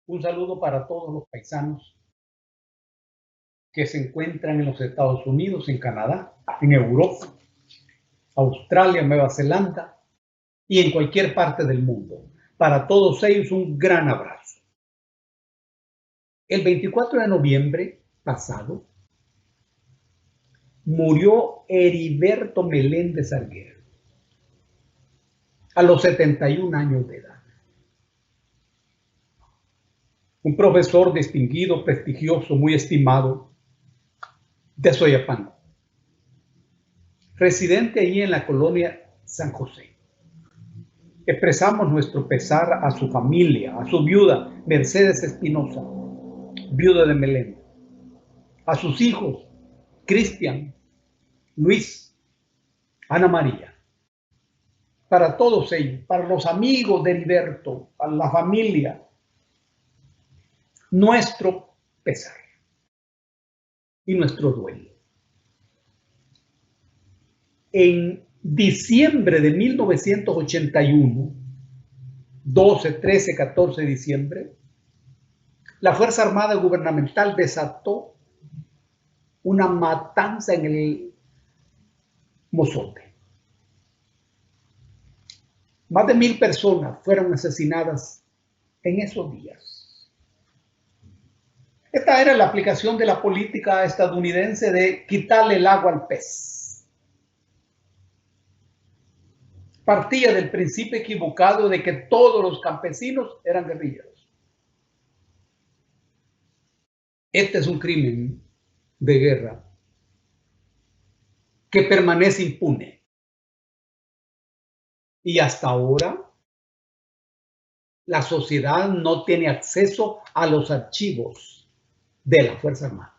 Un saludo para todos los paisanos que se encuentran en los Estados Unidos, en Canadá, en Europa, Australia, Nueva Zelanda y en cualquier parte del mundo. Para todos ellos un gran abrazo. El 24 de noviembre pasado murió Heriberto Meléndez Arguer a los 71 años de edad. Un profesor distinguido, prestigioso, muy estimado de Soyapango, residente allí en la colonia San José. Expresamos nuestro pesar a su familia, a su viuda Mercedes Espinosa, viuda de Meléndez, a sus hijos Cristian, Luis, Ana María, para todos ellos, para los amigos de Heriberto, para la familia, nuestro pesar y nuestro duelo. En diciembre de 1981, 12, 13, 14 de diciembre, la Fuerza Armada Gubernamental desató una matanza en el Mozote. Más de 1000 personas fueron asesinadas en esos días. Esta era la aplicación de la política estadounidense de quitarle el agua al pez. Partía del principio equivocado de que todos los campesinos eran guerrilleros. Este es un crimen de guerra que permanece impune. Y hasta ahora la sociedad no tiene acceso a los archivos de la Fuerza Armada.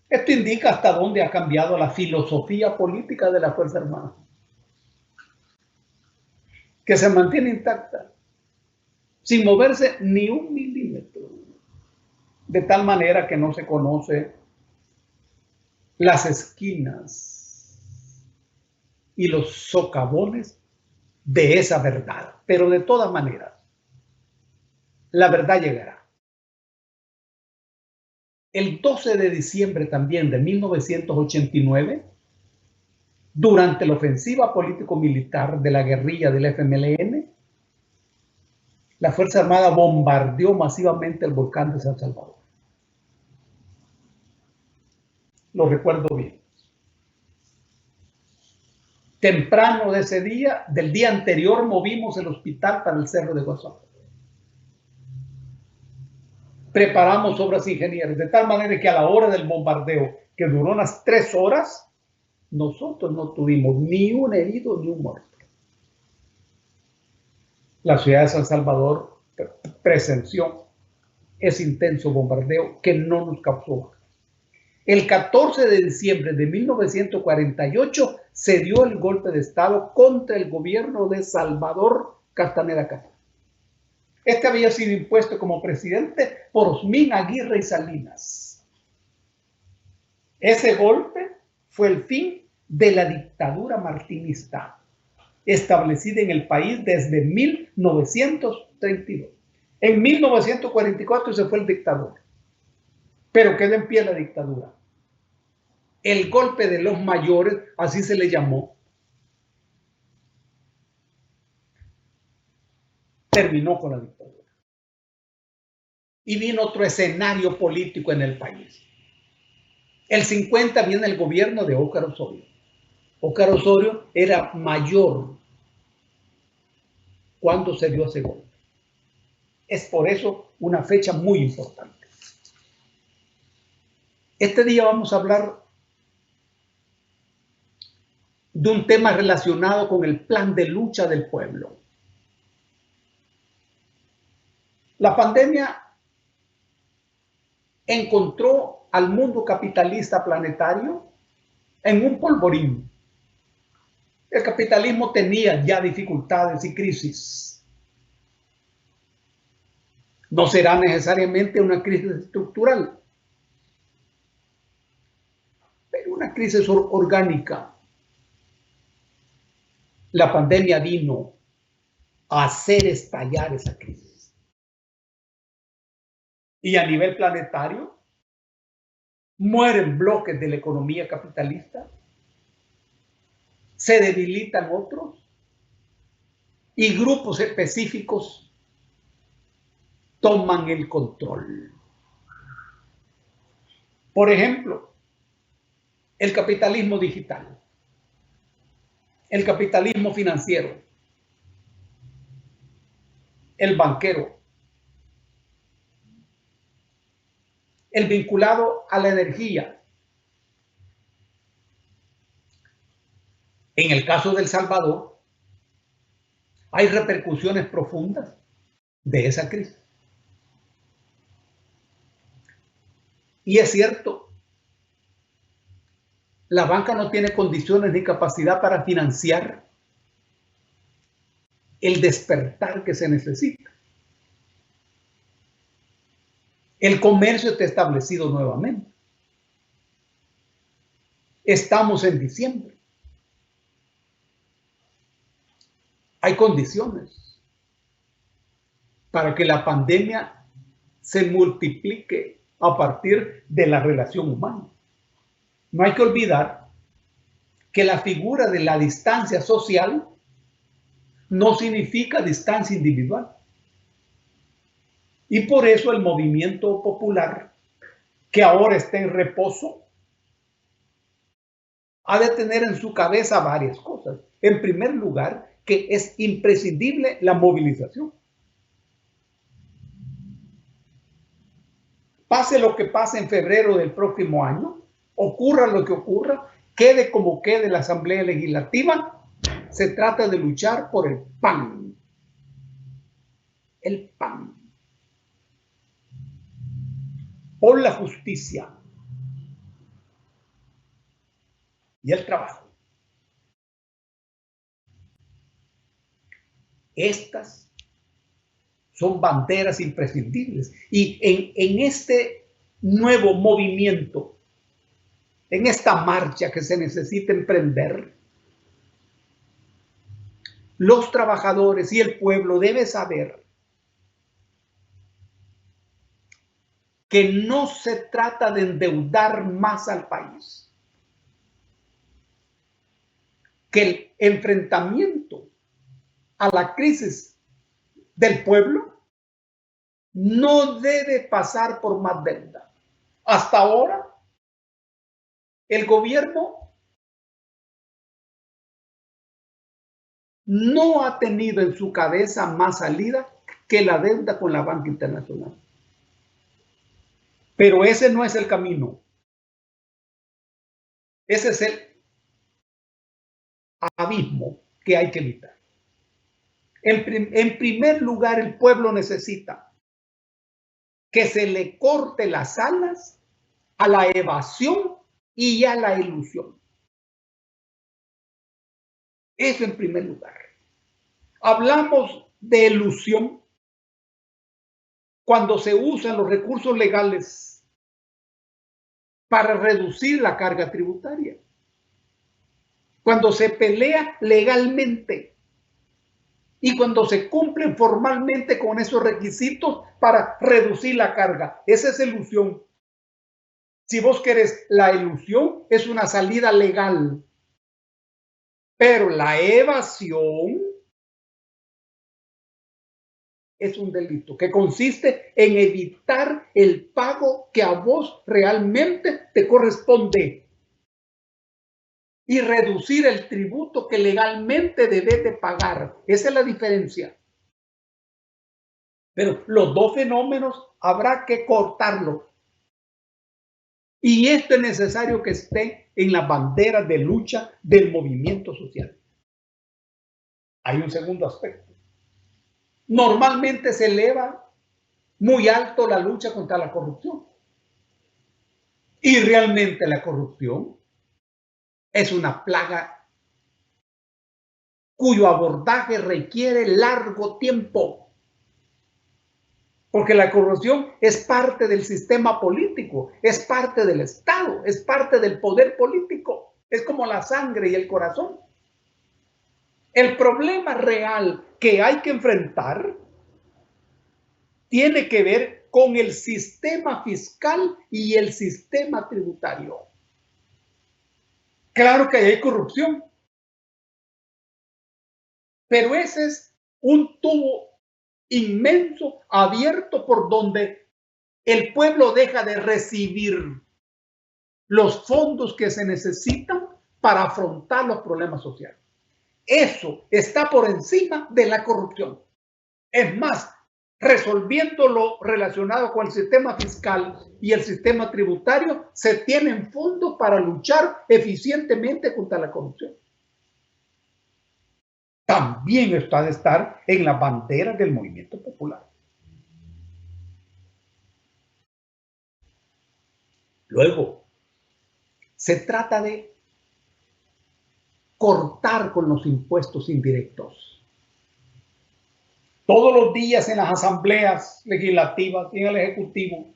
Esto indica hasta dónde ha cambiado la filosofía política de la Fuerza Armada, que se mantiene intacta, sin moverse ni un milímetro, de tal manera que no se conoce las esquinas y los socavones de esa verdad. Pero de todas maneras, la verdad llegará. El 12 de diciembre también de 1989, durante la ofensiva político-militar de la guerrilla del FMLN, la Fuerza Armada bombardeó masivamente el volcán de San Salvador. Lo recuerdo bien. Temprano de ese día, del día anterior, movimos el hospital para el Cerro de Guasapa. Preparamos obras ingenieras, de tal manera que a la hora del bombardeo, que duró unas 3 horas, nosotros no tuvimos ni un herido ni un muerto. La ciudad de San Salvador presenció ese intenso bombardeo que no nos causó bajas. El 14 de diciembre de 1948 se dio el golpe de Estado contra el gobierno de Salvador Castaneda Cáceres. Este había sido impuesto como presidente por Osmín Aguirre y Salinas. Ese golpe fue el fin de la dictadura martinista, establecida en el país desde 1932. En 1944 se fue el dictador, pero quedó en pie la dictadura. El golpe de los mayores, así se le llamó, terminó con la dictadura. Y vino otro escenario político en el país. El 50 viene el gobierno de Óscar Osorio. Óscar Osorio era mayor cuando se dio ese golpe. Es por eso una fecha muy importante. Este día vamos a hablar de un tema relacionado con el plan de lucha del pueblo. La pandemia encontró al mundo capitalista planetario en un polvorín. El capitalismo tenía ya dificultades y crisis. No será necesariamente una crisis estructural, pero una crisis orgánica. La pandemia vino a hacer estallar esa crisis. Y a nivel planetario, mueren bloques de la economía capitalista, se debilitan otros y grupos específicos toman el control. Por ejemplo, el capitalismo digital, el capitalismo financiero, el banquero, el vinculado a la energía. En el caso de El Salvador, hay repercusiones profundas de esa crisis. Y es cierto, la banca no tiene condiciones ni capacidad para financiar el despertar que se necesita. El comercio está establecido nuevamente. Estamos en diciembre. Hay condiciones para que la pandemia se multiplique a partir de la relación humana. No hay que olvidar que la figura de la distancia social no significa distancia individual. Y por eso el movimiento popular, que ahora está en reposo, ha de tener en su cabeza varias cosas. En primer lugar, que es imprescindible la movilización. Pase lo que pase en febrero del próximo año, ocurra lo que ocurra, quede como quede la Asamblea Legislativa, se trata de luchar por el pan. El pan. Por la justicia y el trabajo. Estas son banderas imprescindibles. Y en este nuevo movimiento, en esta marcha que se necesita emprender, los trabajadores y el pueblo deben saber que no se trata de endeudar más al país, que el enfrentamiento a la crisis del pueblo no debe pasar por más deuda. Hasta ahora, el gobierno no ha tenido en su cabeza más salida que la deuda con la banca internacional. Pero ese no es el camino. Ese es el abismo que hay que evitar. En primer lugar, el pueblo necesita que se le corte las alas a la evasión y a la ilusión. Eso en primer lugar. Hablamos de ilusión cuando se usan los recursos legales para reducir la carga tributaria. Cuando se pelea legalmente y cuando se cumplen formalmente con esos requisitos para reducir la carga. Esa es ilusión. Si vos querés, la ilusión es una salida legal. Pero la evasión es un delito que consiste en evitar el pago que a vos realmente te corresponde y reducir el tributo que legalmente debes de pagar. Esa es la diferencia. Pero los dos fenómenos habrá que cortarlos. Y esto es necesario que esté en la bandera de lucha del movimiento social. Hay un segundo aspecto. Normalmente se eleva muy alto la lucha contra la corrupción. Y realmente la corrupción es una plaga cuyo abordaje requiere largo tiempo. Porque la corrupción es parte del sistema político, es parte del Estado, es parte del poder político. Es como la sangre y el corazón. El problema real que hay que enfrentar tiene que ver con el sistema fiscal y el sistema tributario. Claro que hay corrupción, pero ese es un tubo inmenso abierto por donde el pueblo deja de recibir los fondos que se necesitan para afrontar los problemas sociales. Eso está por encima de la corrupción. Es más, resolviendo lo relacionado con el sistema fiscal y el sistema tributario, se tienen fondos para luchar eficientemente contra la corrupción. También está de estar en la bandera del movimiento popular. Luego, se trata de cortar con los impuestos indirectos. Todos los días en las asambleas legislativas y en el Ejecutivo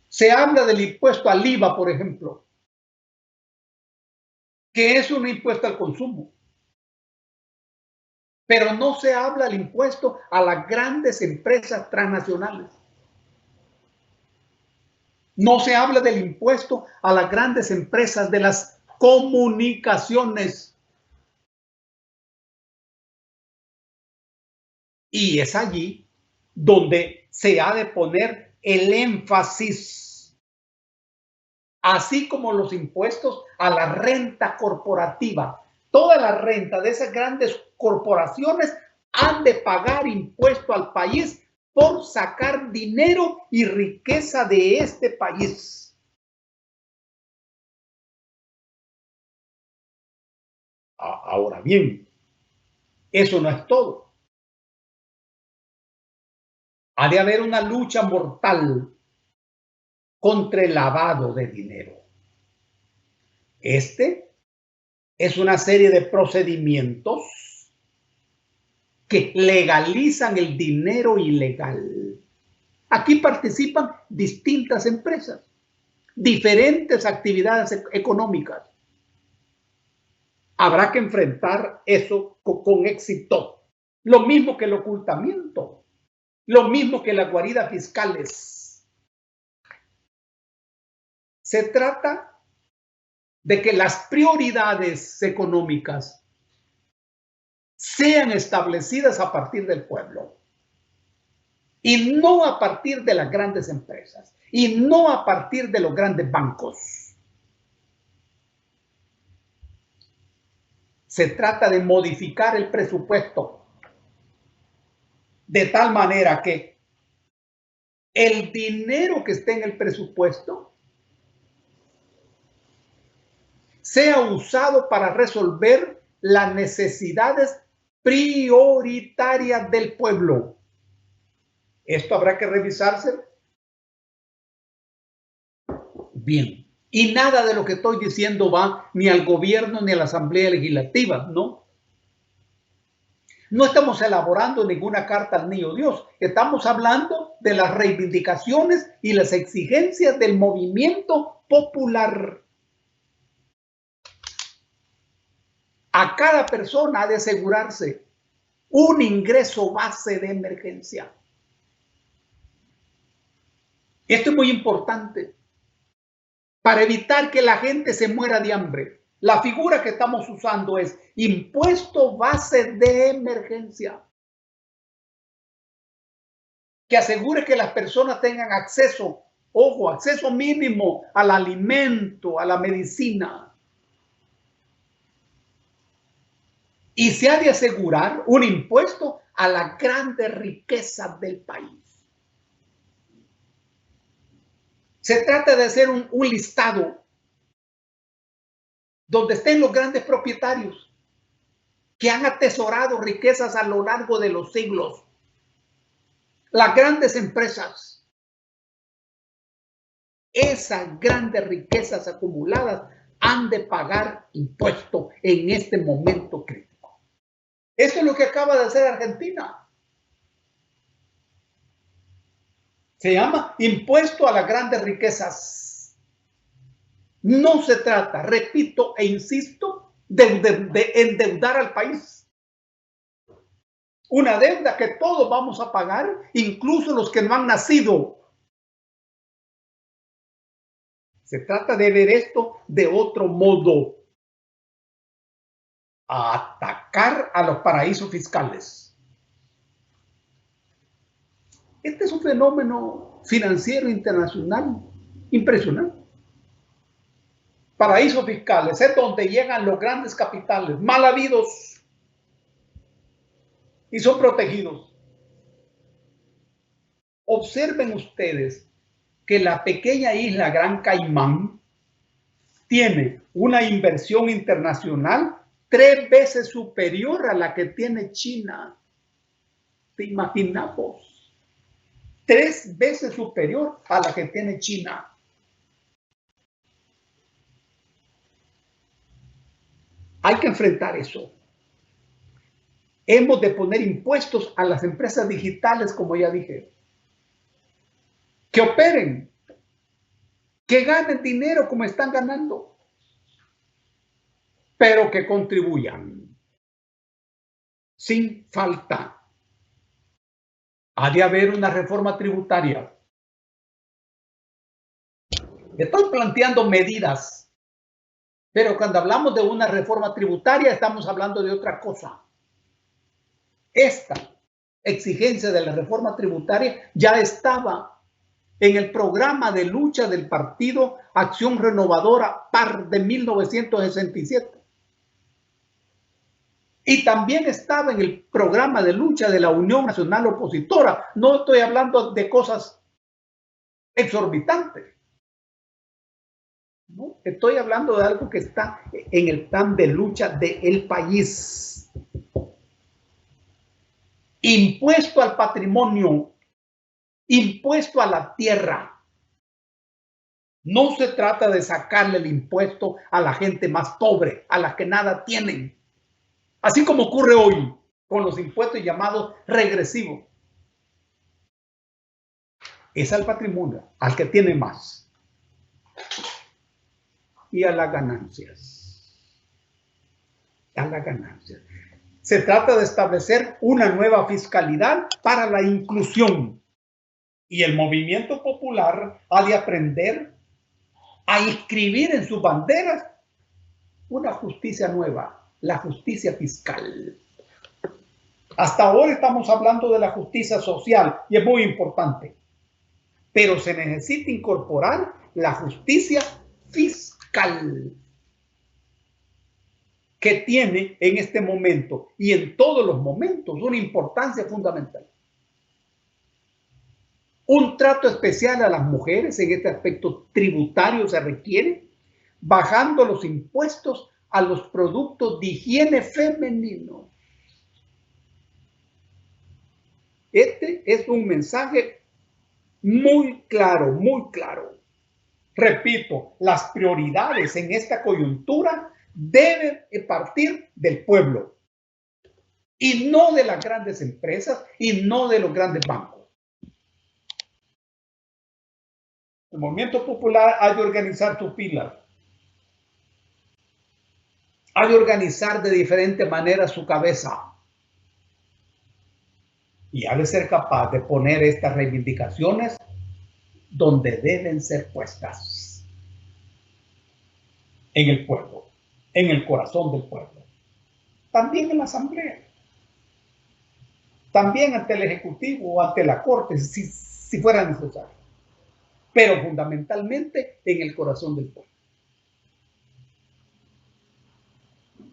se habla del impuesto al IVA, por ejemplo, que es un impuesto al consumo. Pero no se habla del impuesto a las grandes empresas transnacionales. No se habla del impuesto a las grandes empresas de las comunicaciones. Y es allí donde se ha de poner el énfasis, así como los impuestos a la renta corporativa. Toda la renta de esas grandes corporaciones han de pagar impuesto al país por sacar dinero y riqueza de este país. Ahora bien, eso no es todo. Ha de haber una lucha mortal contra el lavado de dinero. Este es una serie de procedimientos que legalizan el dinero ilegal. Aquí participan distintas empresas, diferentes actividades económicas. Habrá que enfrentar eso con éxito. Lo mismo que el ocultamiento, lo mismo que las guaridas fiscales. Se trata de que las prioridades económicas sean establecidas a partir del pueblo y no a partir de las grandes empresas y no a partir de los grandes bancos. Se trata de modificar el presupuesto de tal manera que el dinero que esté en el presupuesto sea usado para resolver las necesidades prioritarias del pueblo. Esto habrá que revisarse bien. Y nada de lo que estoy diciendo va ni al gobierno ni a la Asamblea Legislativa, ¿no? No estamos elaborando ninguna carta al niño Dios. Estamos hablando de las reivindicaciones y las exigencias del movimiento popular. A cada persona ha de asegurarse un ingreso base de emergencia. Esto es muy importante para evitar que la gente se muera de hambre. La figura que estamos usando es impuesto base de emergencia, que asegure que las personas tengan acceso, ojo, acceso mínimo al alimento, a la medicina. Y se ha de asegurar un impuesto a las grandes riquezas del país. Se trata de hacer un listado donde estén los grandes propietarios que han atesorado riquezas a lo largo de los siglos. Las grandes empresas. Esas grandes riquezas acumuladas han de pagar impuesto en este momento crítico. Esto es lo que acaba de hacer Argentina. Se llama impuesto a las grandes riquezas. No se trata, repito e insisto, de endeudar al país. Una deuda que todos vamos a pagar, incluso los que no han nacido. Se trata de ver esto de otro modo. A atacar a los paraísos fiscales. Este es un fenómeno financiero internacional impresionante. Paraísos fiscales es donde llegan los grandes capitales, mal habidos, y son protegidos. Observen ustedes que la pequeña isla Gran Caimán tiene una inversión internacional 3 veces superior a la que tiene China. ¿Te imaginamos? 3 veces superior a la que tiene China. Hay que enfrentar eso. Hemos de poner impuestos a las empresas digitales, como ya dije. Que operen, que ganen dinero como están ganando, pero que contribuyan sin falta. Ha de haber una reforma tributaria. Estoy planteando medidas, pero cuando hablamos de una reforma tributaria estamos hablando de otra cosa. Esta exigencia de la reforma tributaria ya estaba en el programa de lucha del Partido Acción Renovadora PAR de 1967. Y también estaba en el programa de lucha de la Unión Nacional Opositora. No estoy hablando de cosas exorbitantes. No, estoy hablando de algo que está en el plan de lucha del país. Impuesto al patrimonio, impuesto a la tierra. No se trata de sacarle el impuesto a la gente más pobre, a la que nada tienen. Así como ocurre hoy con los impuestos llamados regresivos. Es al patrimonio, al que tiene más. Y a las ganancias. A las ganancias. Se trata de establecer una nueva fiscalidad para la inclusión. Y el movimiento popular ha de aprender a inscribir en sus banderas una justicia nueva, la justicia fiscal. Hasta ahora estamos hablando de la justicia social y es muy importante. Pero se necesita incorporar la justicia fiscal, que tiene en este momento y en todos los momentos una importancia fundamental. Un trato especial a las mujeres en este aspecto tributario se requiere, bajando los impuestos a los productos de higiene femenino. Este es un mensaje muy claro, muy claro. Repito, las prioridades en esta coyuntura deben partir del pueblo y no de las grandes empresas y no de los grandes bancos. El movimiento popular ha de organizar sus filas, ha de organizar de diferente manera su cabeza y ha de ser capaz de poner estas reivindicaciones donde deben ser puestas, en el pueblo, en el corazón del pueblo, también en la asamblea, también ante el ejecutivo o ante la corte si fuera necesario, pero fundamentalmente en el corazón del pueblo.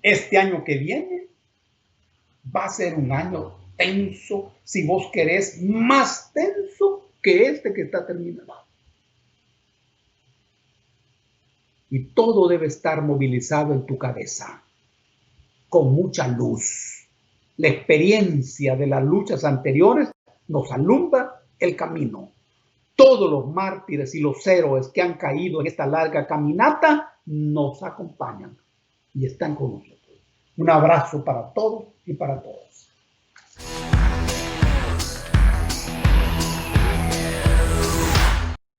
Este año que viene va a ser un año tenso, si vos querés, más tenso que este que está terminando. Y todo debe estar movilizado en tu cabeza, con mucha luz. La experiencia de las luchas anteriores nos alumbra el camino. Todos los mártires y los héroes que han caído en esta larga caminata nos acompañan y están con nosotros. Un abrazo para todos y para todas.